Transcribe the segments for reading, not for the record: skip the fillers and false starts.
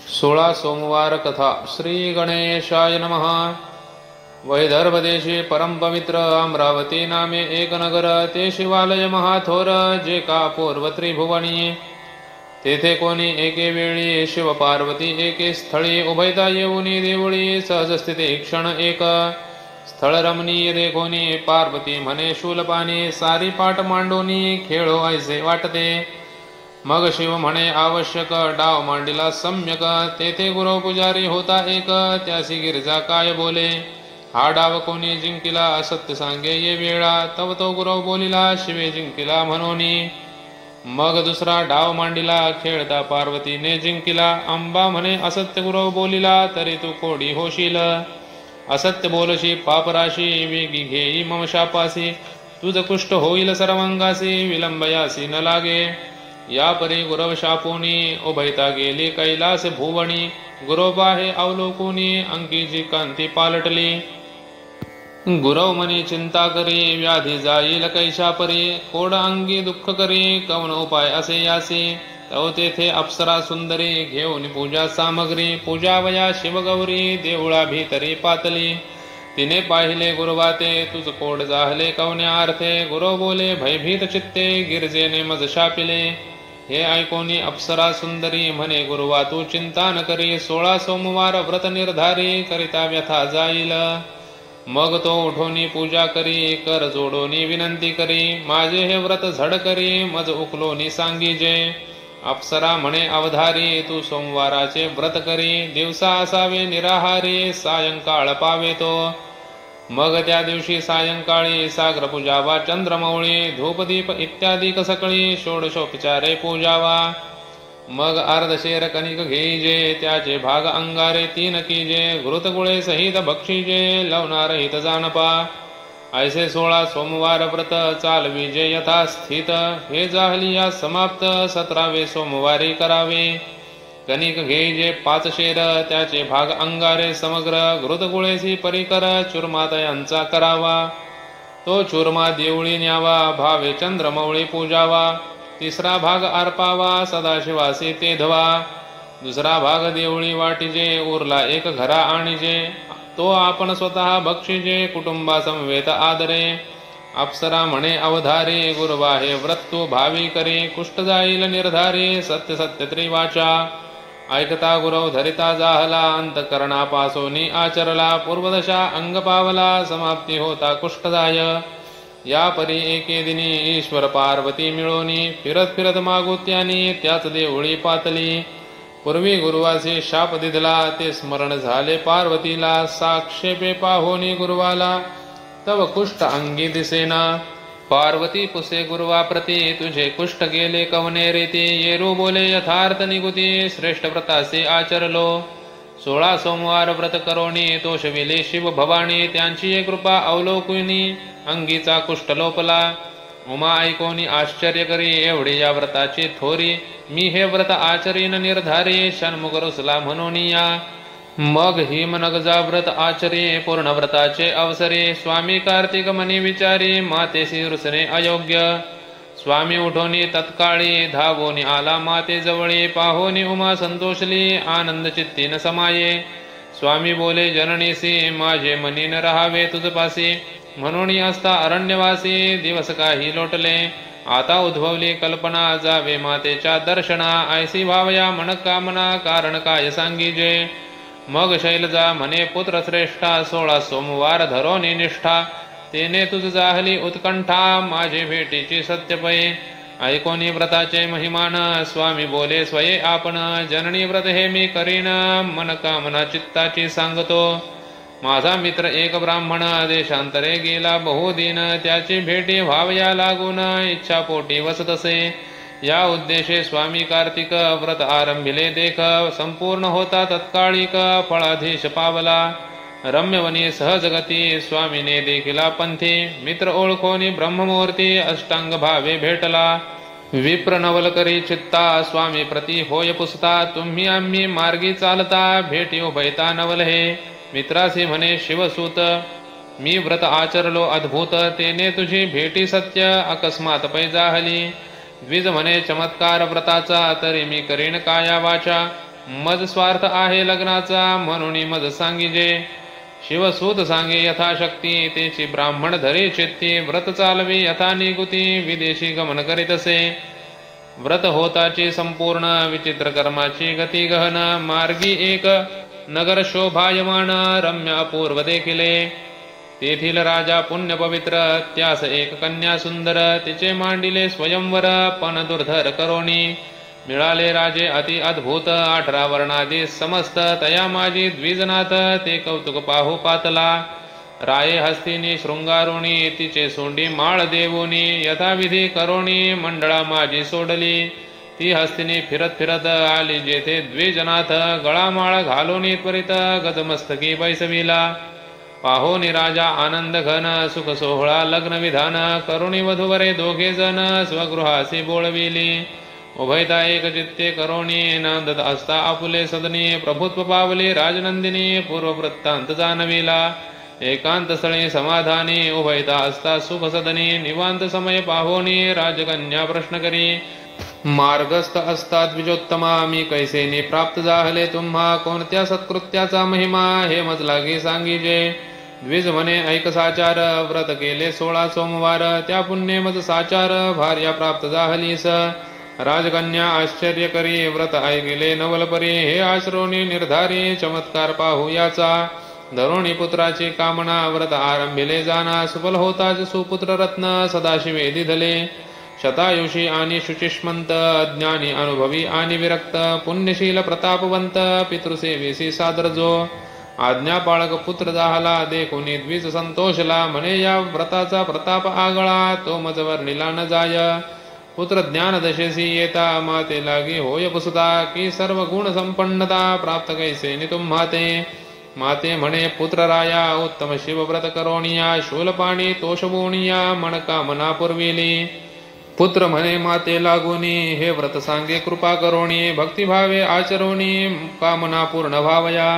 16 सोमवार कथा. श्री गणेशाय नमः. वैदर्भदेशे परम पवित्र अमरावती नामे एक नगर, ते शिवालय महाथोर, जे का पूर्व त्रिभुवनी. तेथे कोणी एके वेळी शिव पार्वती एके स्थळी उभयता येऊनी देवळी सहज स्थिती क्षण एक. स्थळ रमणीय देखोनी पार्वती म्हणे शूलपाणी, सारी पाठ मांडोनी खेळो ऐसे वाटते. मग शिव म्हणे आवश्यक, डाव मांडिला सम्यक. तेथे गुरव पुजारी होता एक, त्यासी गिरिजा काय बोले. हा डाव कोणी जिंकिला असत्य सांगे ये वेळा, तव तो गुरव बोलिला शिवे जिंकिला म्हणोनी. मग दुसरा डाव मांडिला खेळता पार्वतीने जिंकिला. अंबा म्हणे असत्य गुरव बोलिला, तरी तू कोडी होशील. असत्य बोलशी पापराशी, वेगी घेई मम शापासी. तुझ कुष्ठ होईल सर्वांगासी, विलंबयासी न लागे. या परी गुरव शापोनी, उभयता गेली कैलास भुवणी. गुरव बाहे अवलोकुनी, अंकीची कांती पालटली. गुरव मनी चिंता करी, व्याधी जाईल कैशा परी. कोड अंगी दुःख करी, कवन उपाय असे यासी. तव तेथे अप्सरा सुंदरी, घेऊन पूजा सामग्री. पूजावया शिवगौरी, देऊळा भीतरी पातली. तिने पाहिले गुरुवाते, तुझ कोड जाहले कवन्या अर्थे. गुरव बोले भयभीत चित्ते, गिरजेने मज शापिले. हे ऐकोनी अप्सरा सुंदरी, म्हणे गुरुवा तू चिंता न करी. 16 सोमवार व्रत निर्धारी, करिता व्यथा जाईल. मग तो उठोनी पूजा करी, कर जोडोनी विनंती करी. माझे हे व्रत झड करी, मज उकलोनी सांगीजे. अप्सरा म्हणे अवधारी, तू सोमवाराचे व्रत करी. दिवसा असावे निराहारी, सायंकाळ पावे तो. मग त्या दिवशी सायंकाळी साग्र पूजावा चंद्रमौळी. धूपदीप इत्यादी सकळी, षोडशोपचारे पूजावा. मग अर्धशेर कणिक घेईजे, त्याचे भाग अंगारे 3 कीजे. घृतगुळे सहित भक्षीजे, लवणारहित जानपा. ऐसे 16 सोमवार व्रत चालविजे यथास्थित. हे जाहलिया समाप्त, 17वे सोमवारी करावे. कणिक घेईजे 5 शेर, त्याचे भाग अंगारे समग्र. घृतगुळेसी परिकर, चुरमा तयांचा करावा. तो चुरमा देवळी न्यावा, भावे चंद्रमौळी पूजावा. 3रा भाग अर्पावा, सदाशिवासी ते धवा. 2रा भाग देवळी वाटिजे, उरला एक घरा आणिजे. तो आपण स्वतः बक्षिजे, कुटुंबा समवेत आदरे. अप्सरा म्हणे अवधारी, गुरुवा हे व्रत तू भावी करी. कुष्ठ जाईल निर्धारी, सत्य सत्य त्रिवाचा. ऐकता गुरव धरिता जाहला, अंतकरणापासोनी आचरला. पूर्वदशा अंग पावला, समाप्ती होता कुष्ठदाय. या परी एके दिनी ईश्वर पार्वती मिळोनी, फिरत फिरत मागुत्यानी त्याच देवळी पातली. पूर्वी गुरुवासी शाप दिधला, ते स्मरण झाले पार्वतीला. साक्षेपे पाहोनी गुरुवाला, तव कुष्ठ अंगी दिसेना. पार्वती पुसे गुरुवा प्रती, तुझे कुष्ठ गेले कवने रीती. येरू बोले यथार्थ निगुती, श्रेष्ठ व्रतासे आचरलो. 16 सोमवार व्रत करोनी, तोषविले शिव भवानी. त्यांची कृपा अवलोकुनी, अंगीचा कुष्ठ लोपला. उमा ऐकोनी आश्चर्य करी, एवढे या व्रताची थोरी. मी हे व्रत आचरीन निर्धारी, षण्मुख रुसला म्हणोनिया. मग हिमनगजा व्रत आचरी, पूर्ण व्रताचे अवसरे. स्वामी कार्तिक मनी विचारी, मातेसी रुसणे अयोग्य. स्वामी उठोनी तत्काळी, धावोनी आला माते जवळी. पाहोनी उमा संतोषली, आनंद चित्तीन समाये. स्वामी बोले जननीसी, माझे मनी न राहावे तुझपासी. म्हणून असता अरण्यवासी, दिवस काही लोटले. आता उद्भवली कल्पना, जावे मातेच्या दर्शना. ऐसी भावया मन कामना, कारण काय सांगीजे. मग शैलजा म्हणे पुत्र श्रेष्ठा, 16 सोमवार धरोनी निष्ठा. तेने तुझ जाहली उत्कंठा, माझे भेटीची सत्यपै. ऐकोनी व्रताचे महिमान, स्वामी बोले स्वये आपण. जननी व्रत हे मी करीन, मन कामना चित्ताची सांगतो. माझा मित्र एक ब्राह्मण, देशांतरे गेला बहुदिन. त्याची भेटी व्हावया लागून, इच्छा पोटी वसतसे. या उद्देशे स्वामी कार्तिक व्रत आरंभिले देख. संपूर्ण होता तत्काळिक, फळाधीश पावला. रम्यवनी सहजगती, स्वामीने देखिला पंथी. मित्र ओळखोनी ब्रह्ममूर्ती, अष्टांग भावे भेटला. विप्र नवल करी चित्ता, स्वामी प्रती होय पुसता. तुम्ही आम्ही मार्गी चालता, भेटी उभयता नवल हे. मित्रासी म्हणे शिवसूत, मी व्रत आचरलो अद्भुत. तेने तुझी भेटी सत्य, अकस्मात पै जाहली. द्विज म्हणे चमत्कार व्रताचा, तरी मी करीन काया वाचा. मज स्वार्थ आहे लग्नाचा, म्हणून मज सांगिजे. शिवसूत सांगे यथाशक्ती, तेची ब्राह्मण धरे चित्ती. व्रत चालवी यथा निगुती, विदेशी गमन करीतसे. व्रत होताची संपूर्ण, विचित्र कर्माची गती गहन. मार्गी एक नगर शोभायमान, रम्य अपूर्व देखिले. तेथील राजा पुण्य पवित्र, त्यास एक कन्या सुंदर. तिचे मांडिले स्वयंवर, पण दुर्धर करोणी. मिळाले राजे अति अद्भुत, 18 वर्णादी समस्त. तया माझी द्विजनाथ, ते कौतुक पाहू पातला. राये हस्तिनी शृंगारुणी, तिचे सोंडी माळ देवोनी. यथाविधी करोणी, मंडळा माझी सोडली. ती हस्तिनी फिरत फिरत आली जेथे द्विजनाथ. गळामाळ घालोनी त्वरित, गजमस्तकी बैसविला. पाहोनी राजा आनंद घन, सुख सोहळा लग्न विधान. करुणी वधूवरे दोघे जण, स्वगृहासी बोळविली. उभयता एक चित्ते करोणी, नांदत असता आपुले सदनी. प्रभुत्व पावली राजनंदिनी, पूर्व वृत्तांत जाणविला. एकांत स्थळी समाधानी, उभयता असता सुख सदनी. निवांत समय पाहोनी, राजकन्या प्रश्न करी. मार्गस्थ असता द्विजोत्तमा, मी कैसेनी प्राप्त जाहले तुम्हा. कोणत्या सत्कृत्याचा महिमा, हे मज लागी सांगिजे. द्विज म्हणे ऐक साचार, व्रत केले 16 सोमवार. त्या पुण्ये मज साचार, भार्या प्राप्त जाहलीस. राजकन्या आश्चर्य करी, व्रत ऐकिले नवलपरी. हे आश्रोनी निर्धारी, चमत्कार पाहू याचा. धरोणी पुत्राची कामना, व्रत आरंभिले जाना. सुफल होताच सुपुत्र रत्न, सदाशिवे दिधले. शतायुषी आणि शुचिष्मंत, अज्ञानी अनुभवी आणि विरक्त. पुण्यशील प्रतापवंत, पितृसेवेसी सादर जो. आज्ञापाळक पुत्र जाहला, देखुनी द्विज संतोषला. म्हणे या व्रताचा प्रताप आगळा, तो मज वर्णिला न जाय. पुत्र ज्ञान दशेसी येता, माते लागी होय पुसता. की सर्व गुण संपन्नता, प्राप्त कैसे नि तुम्हाते. माते म्हणे पुत्र राया, उत्तम शिवव्रत करोणिया. शूलपाणी तोषवोणिया, मनकामना पुरविली. पुत्र म्हणे माते लागोनी, हे व्रत सांगे कृपा करोणी. भक्तिभावे आचरोणी, कामना पूर्ण व्हावया.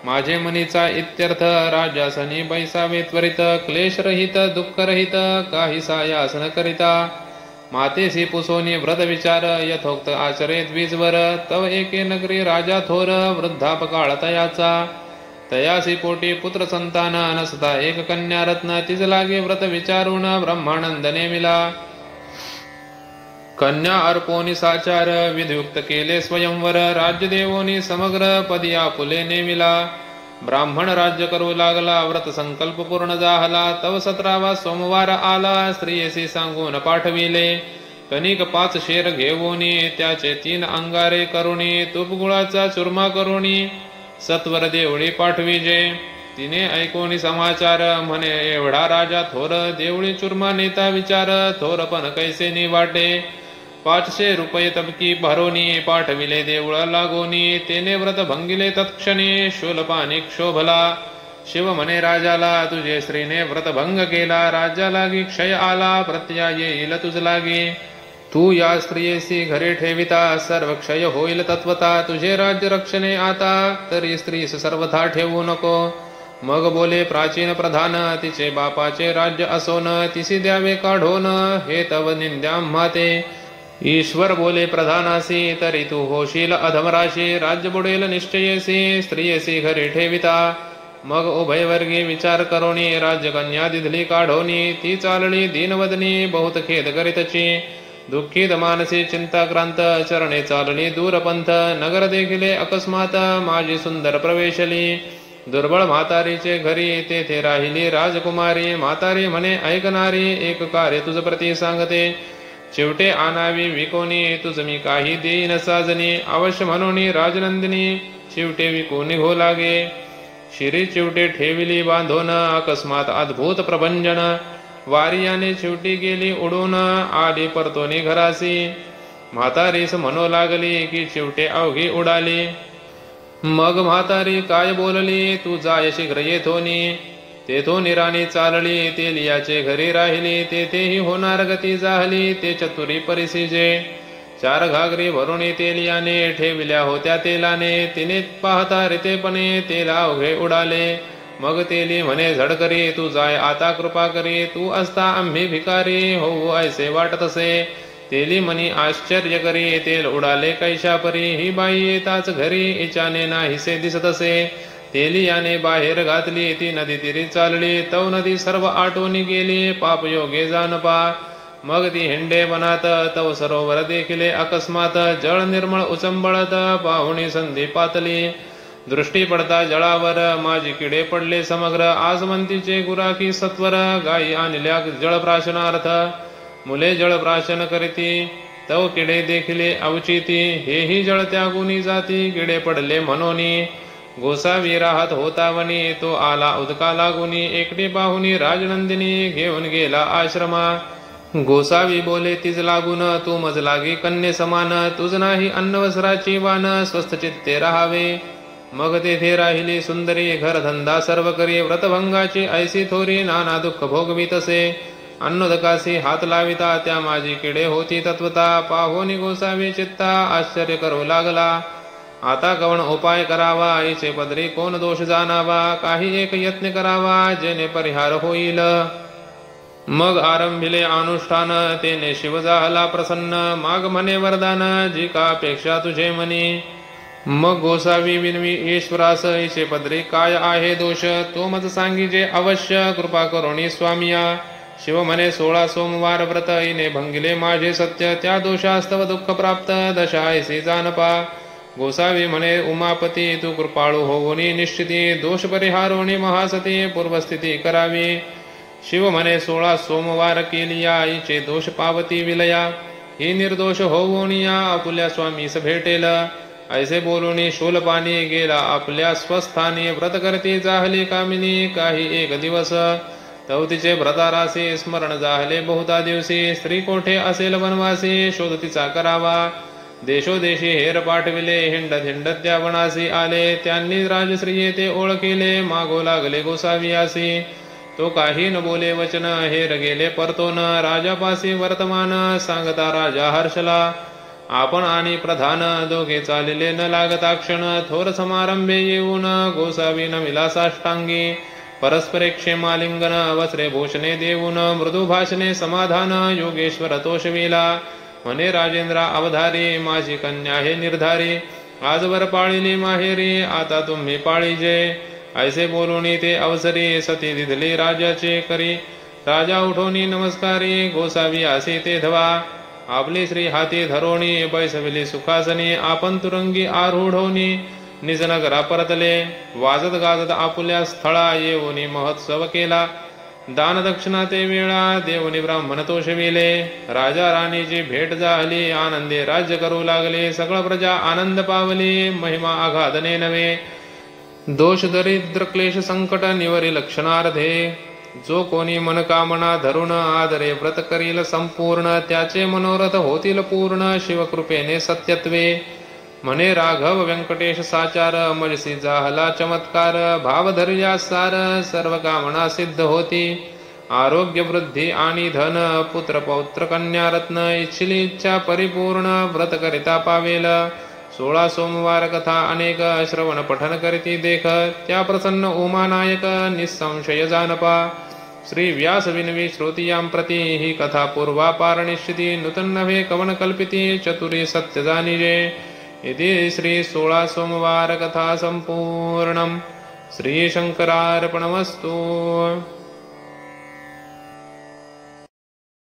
माझे मनीचा इत्यर्थ, राजासनी बैसावे त्वरित. क्लेशरहित दुःखरहित, काही सायास न करिता. मातेसी पुसोनी व्रत विचार, यथोक्त आचरे द्विजवर. तव एके नगरी राजा थोर, वृद्धापकाळ तयाचा. तयासी पोटी पुत्र संतान, नसता एक कन्या रत्न. तिज लागे व्रत विचारून, ब्रह्मानंद नेमिला. कन्या अर्पोनी साचार, विधियुक्त केले स्वयंवर. राज्य देवोनी समग्र, पदी आपुले नेमिला. ब्राह्मण राज्य करू लागला, व्रत संकल्प पूर्ण जाहला. तव 17वा सोमवार आला, स्त्रियेसी सांगून पाठविले. कणिक 5 शेर घेवोनी, त्याचे 3 अंगारे करुणी. तुपगुळाचा चुरमा करुणी, सत्वर देवळी पाठविजे. तिने ऐकोनी समाचार, म्हणे एवढा राजा थोर. देवळी चुरमा नेता विचार, थोरपण कैसे नि वाटे. 500 रुपये तबकी भरोनी, पाठविले देवळ लागोनी. तेने व्रत भंगिले तत्क्षणी, शूलपाणी क्षोभला. शिव म्हणे राजाला, तुझे स्त्रीने व्रत भंग केला. राज्या लागी क्षय आला, प्रत्या येईल तुझ लागी. तू या स्त्रियेसी घरे ठेविता, सर्व क्षय होईल तत्वता. तुझे राज्य रक्षणे आता, तरी स्त्रीस सर्वथा ठेवू नको. मग बोले प्राचीन प्रधान, तिचे बापाचे राज्य असोन. तिसी द्यावे काढोन, हे तव निंद्या माते. ईश्वर बोले प्रधानासी, तरी तू होशील अधमराशी. राज्य बुडेल निश्चयेसी, स्त्रियेसी घरी ठेविता. मग उभयवर्गी विचार करोनी, राज्यकन्या दिधली काढोनी. ती चालली दीनवदनी, बहुत खेद करीतची. दुःखित मानसी चिंताक्रांत, चरणे चालली दूरपंथ. नगर देखिले अकस्मात, माझी सुंदर प्रवेशली. दुर्बळ म्हातारीचे घरी, तेथे राहिली राजकुमारी. म्हातारी म्हणे ऐकणारी, एक कार्य तुझ प्रती सांगते. चिवटे आणावी विकोनी, तुझ मी काही देईन साजनी. अवश्य म्हणून राजनंदिनी, चिवटे विकू निघो लागे. शिरी चिवटे ठेविली बांधून, अकस्मात अद्भुत प्रभंजन. वारियाने चिवटी गेली उडून, आली परतोनी घरासी. म्हातारीस म्हणू लागली, की चिवटे अवघी उडाली. मग म्हातारी काय बोलली, तू जाय शीघ्र येथोनी. तेथून राणी चालली, तेलियाचे घरी राहिली. तेथेही होणार गती जाहली, ते चतुरी परिसिजे. 4 घागरी भरून तेलियाने, ठेविल्या होत्या तेलाने. तिने पाहता रितेपणे, तेला अवघे उडाले. मग तेली म्हणे झडकरी, तू जाय आता कृपा करी. तू असता आम्ही भिकारी, होऊ ऐसे वाटतसे. तेली मनी आश्चर्य करी तेल उडाले कैशा परी ही बाई येताच घरी इचाने नाहीसे दिसतसे तेली याने बाहेर घातली ती नदी तिरी चालली तव नदी सर्व आटोनी गेली पाप योगे जानपा मग ती हिंडे बनात तव सरोवर देखिले अकस्मात जळ निर्मळ उचंबळत पाहुणी संधी पातली दृष्टी पडता जळावर माझी किडे पडले समग्र आजमंतीचे गुराखी सत्वर गायी आणल्या जळप्राशनार्थ मुले जळप्राशन करीती तव किडे देखिले अवचिती हेही जळ त्यागुनी जाती किडे पडले म्हणोनी गोसावी राहत होतावनी तो आला उदका लागुनी एकटी पाहुनी राजनंदिनी घेऊन गेला आश्रमा गोसावी बोले तिज लागून तू मज लागी कन्ये समान तुझ नाही अन्नवस्त्राची वान स्वस्थ चित्ते राहावे मग तेथे राहिली सुंदरी घरधंदा सर्व करी व्रतभंगाची ऐसी थोरी नाना दुःख भोगवितसे अन्नोदकासी हात लाविता त्या माझी किडे होती तत्वता पाहोनी गोसावी चित्ता आश्चर्य करू लागला आता कवण उपाय करावा आईचे पदरी कोण दोष जाणावा काही एक यत्न करावा जेणे परिहार होईल मग आरंभिले अनुष्ठान तेने शिव झाला प्रसन्न माग म्हणे वरदान जी का अपेक्षा तुझे मनी मग गोसावी विनवी ईश्वरास ईशे पदरी काय आहे दोष तो मज सांगीजे अवश्य कृपा करोणी स्वामिया शिव म्हणे 16 सोमवार व्रत इने भंगिले माझे सत्य त्या दोषास्तव दुःख प्राप्त दशा ऐसी जानपा गोसावी म्हणे उमापती तू कृपाळू होऊनी निश्चिती दोष परिहारोणी महासती पूर्वस्थिती करावी शिव म्हणे 16 सोमवार केलिया आईचे दोष पावती विलया ही निर्दोष होऊनिया आपुल्या स्वामीस भेटेल ऐसे बोलूनी शूलपाणी गेला आपल्या स्वस्थानी व्रत करती जाहली कामिनी काही एक दिवस तवतीचे व्रतारासी स्मरण जाहले बहुता दिवशी स्त्री कोठे असेल वनवासी शोध तिचा करावा देशोदेशी हेर पाठविले हिंडत हिंडत त्या वनासी आले त्यांनी राजश्री येथे ओळखिले मागो लागले गोसावियासी तो काही न बोले वचन हेर गेले परतोन राजापासी वर्तमान सांगता राजा हर्षला आपण आणि प्रधान दोघे चालले न लागता क्षण थोर समारंभे येऊन गोसावी नविला साष्टांगी परस्परे क्षेमालिंगन वस्त्रे भूषणे देऊन मृदू भाषणे समाधान योगेश्वर तोषविला म्हणे राजेंद्रा अवधारी माझी कन्या हे निर्धारी आजवर पाळिली माहेरी आता तुम्ही पाळीजे ऐसे बोलूनी ते अवसरी सती दिधली राजाचे करी राजा उठोनी नमस्कारी गोसावी असे ते धवा आपली श्री हाती धरोणी बैसविली सुखासनी आपण तुरंगी आरूढोनी निजनगरा परतले वाजत गाजत आपुल्या स्थळा येऊनी महोत्सव केला दान दक्षिणा ते वेळा देवनी ब्राह्मण तोषविले राजा राणीची भेट झाली आनंदे राज्य करू लागले सगळ प्रजा आनंद पावली महिमा आघादने नव्हे दोष दरिद्र क्लेश संकट निवरी लक्षणार्धे जो कोणी मनकामना धरुण आदरे व्रत करील संपूर्ण त्याचे मनोरथ होतील पूर्ण शिवकृपेने सत्यत्वे म्हणे राघव व्यंकटेश साचार मजसी जाहला चमत्कार भावधर्या सार सर्व कामना सिद्ध होती आरोग्य वृद्धी आणि धन पुत्र पौत्र कन्या रत्न इच्छिली इच्छा परिपूर्ण व्रत करिता पावेल 16 सोमवार कथा अनेक श्रवण पठन करीती देख त्या प्रसन्न उमानायक निसंशय जानपा श्री व्यास विनवी श्रोतियां प्रति ही कथा पूर्वापार निश्चिती नूतन नव्हे कवन कल्पिती चतुरी सत्य जानिजे इति श्री 16 सोमवार कथा संपूर्णम श्री शंकरार्पणमस्तु।